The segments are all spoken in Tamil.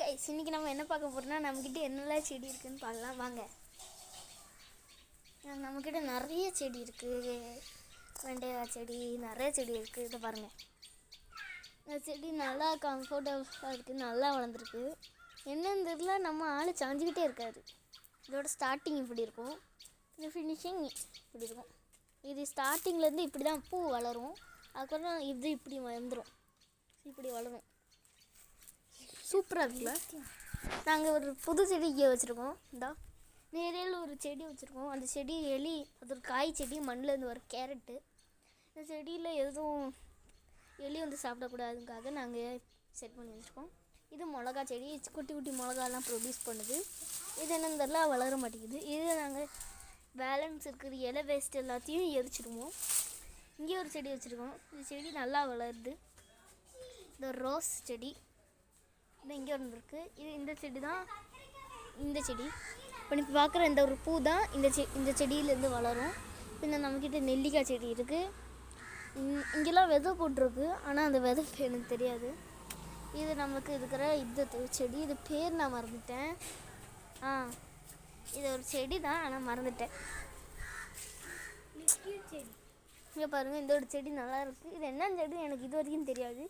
கைஸ், இன்னைக்கு நம்ம என்ன பார்க்க போறோம்னா நம்மக்கிட்ட என்னெல்லாம் செடி இருக்குன்னு பார்க்கலாம் வாங்க. நம்மக்கிட்ட நிறைய செடி இருக்குது. வெண்டைக்காய் செடி நிறைய செடி இருக்குது. இதை பாருங்கள், இந்த செடி நல்லா கம்ஃபர்டபுளாக இருக்குது, நல்லா வளர்ந்துருக்கு. என்னன்னு தெரியல, நம்ம ஆள் சாஞ்சிக்கிட்டே இருக்காது. இதோட ஸ்டார்டிங் இப்படி இருக்கும், இந்த ஃபினிஷிங் இப்படி இருக்கும். இது ஸ்டார்டிங்லேருந்து இப்படி தான் பூ வளரும், அதுக்கப்புறம் இது இப்படி வந்துடும், இப்படி வளரும். சூப்பராக இருக்குல்ல. நாங்கள் ஒரு புது செடி இங்கே வச்சுருக்கோம். இந்தா நேரில் ஒரு செடி வச்சுருக்கோம். அந்த செடி அது ஒரு காய் செடி, மண்ணிலேருந்து வர கேரட்டு. இந்த செடியில் எதுவும் எலி வந்து சாப்பிடக்கூடாதுக்காக நாங்கள் செட் பண்ணி வச்சுருக்கோம். இது மிளகா செடி, குட்டி குட்டி மிளகாலாம் ப்ரொடியூஸ் பண்ணுது. இது என்னன்னு தெரியல, வளர மாட்டேங்குது. இது நாங்கள் பேலன்ஸ் இருக்கிற இலை வேஸ்ட் எல்லாத்தையும் எரிச்சிடுவோம். இங்கே ஒரு செடி வச்சுருக்கோம். இந்த செடி நல்லா வளருது. இந்த ரோஸ் செடி இங்கே ஒன்று இருக்குது. இந்த செடி தான், இந்த செடி இப்போ இப்போ பார்க்குற இந்த ஒரு பூ தான் இந்த செடியிலேருந்து வளரும். பின்ன நம்மக்கிட்ட நெல்லிக்காய் செடி இருக்குது. இங்கெல்லாம் விதை போட்டிருக்கு, ஆனால் அந்த விதை எனக்கு தெரியாது. இது நமக்கு இருக்கிற இந்த செடி, இது பேர் நான் மறந்துட்டேன். இது ஒரு செடி தான், ஆனால் மறந்துட்டேன். இங்கே பாருங்கள், இந்த ஒரு செடி நல்லா இருக்குது. இது என்ன செடி எனக்கு இது வரைக்கும் தெரியாது,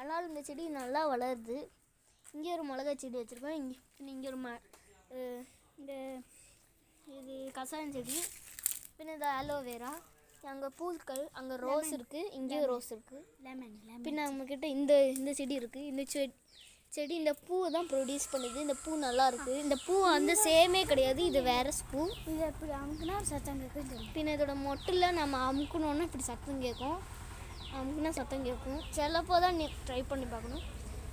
ஆனால் இந்த செடி நல்லா வளருது. இங்கே ஒரு மிளகாய் செடி வச்சுருக்கோம். இங்கே ஒரு இந்த இது கசாயம் செடி, பின்ன இந்த ஆலோவேரா, அங்கே பூக்கள், அங்கே ரோஸ் இருக்குது, இங்கேயும் ரோஸ் இருக்குது. பின்ன நம்மக்கிட்ட இந்த செடி இருக்குது. இந்த செடி இந்த பூவை தான் ப்ரொடியூஸ் பண்ணுது. இந்த பூ நல்லா இருக்குது. இந்த பூ வந்து சேமே கிடையாது, இது வேற பூ. இது எப்படி அமுக்குனா சத்தம் கேட்கும். பின்ன இதோட மொட்டில் நம்ம அமுக்கணுன்னா இப்படி சத்தம் கேட்கும், அமுக்குனா சத்தம் கேட்கும். சிலப்போ தான் நீ ட்ரை பண்ணி பார்க்கணும்.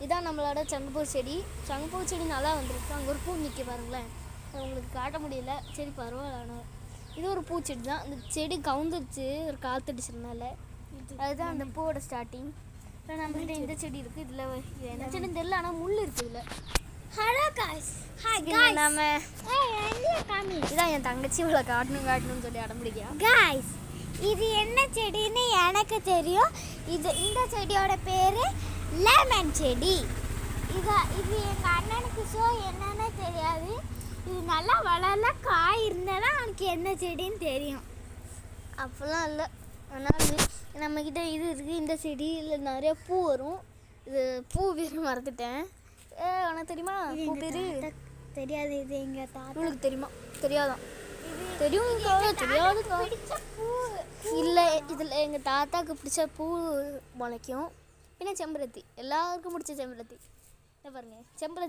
இதான் நம்மளோட சங்குப்பூ செடி. சங்குப்பூ செடி நல்லா வந்துருக்கு. அங்கே ஒரு பூ நிற்க பாருங்களேன், உங்களுக்கு காட்ட முடியல, சரி பரவாயில்ல. இது ஒரு பூச்செடி தான். இந்த செடி கவுந்துருச்சு ஒரு காற்றடிச்சதுனால. அதுதான் அந்த பூவோட ஸ்டார்டிங். இப்போ நம்மகிட்ட இந்த செடி இருக்குது. இதில் என்ன செடின்னு தெரியல, ஆனால் முள் இருக்குது இதில். ஹலோ காய்ஸ், நம்ம இதான் என் தங்கச்சி இவ்வளோ காட்டணும்னு சொல்லி அடம்பிடிக்கா. காய்ஸ், இது என்ன செடின்னு எனக்கு தெரியும். இந்த செடியோட பேர் லெமன் செடி. இது எங்கள் அண்ணனுக்கு என்னன்னு தெரியாது. இது நல்லா வளரல, காய் இருந்தால் தான் அவனுக்கு என்ன செடின்னு தெரியும். அப்போல்லாம் இல்லை, ஆனால் நம்மக்கிட்ட இது இருக்குது. இந்த செடியில் நிறைய பூ வரும். இது பூ பேர் மறந்துட்டேன். உனக்கு தெரியுமா பூ பேர்? தெரியாது. இது எங்கள் உங்களுக்கு தெரியுமா? தெரியாதான்? தெரியும், தெரியாது. இல்லை, இதில் எங்கள் தாத்தாவுக்கு பிடிச்ச பூ முளைக்கும். பின்ன செம்பருத்தி, எல்லாருக்கும் பிடிச்ச செம்பருத்தி. பாருங்க, செம்பருத்தி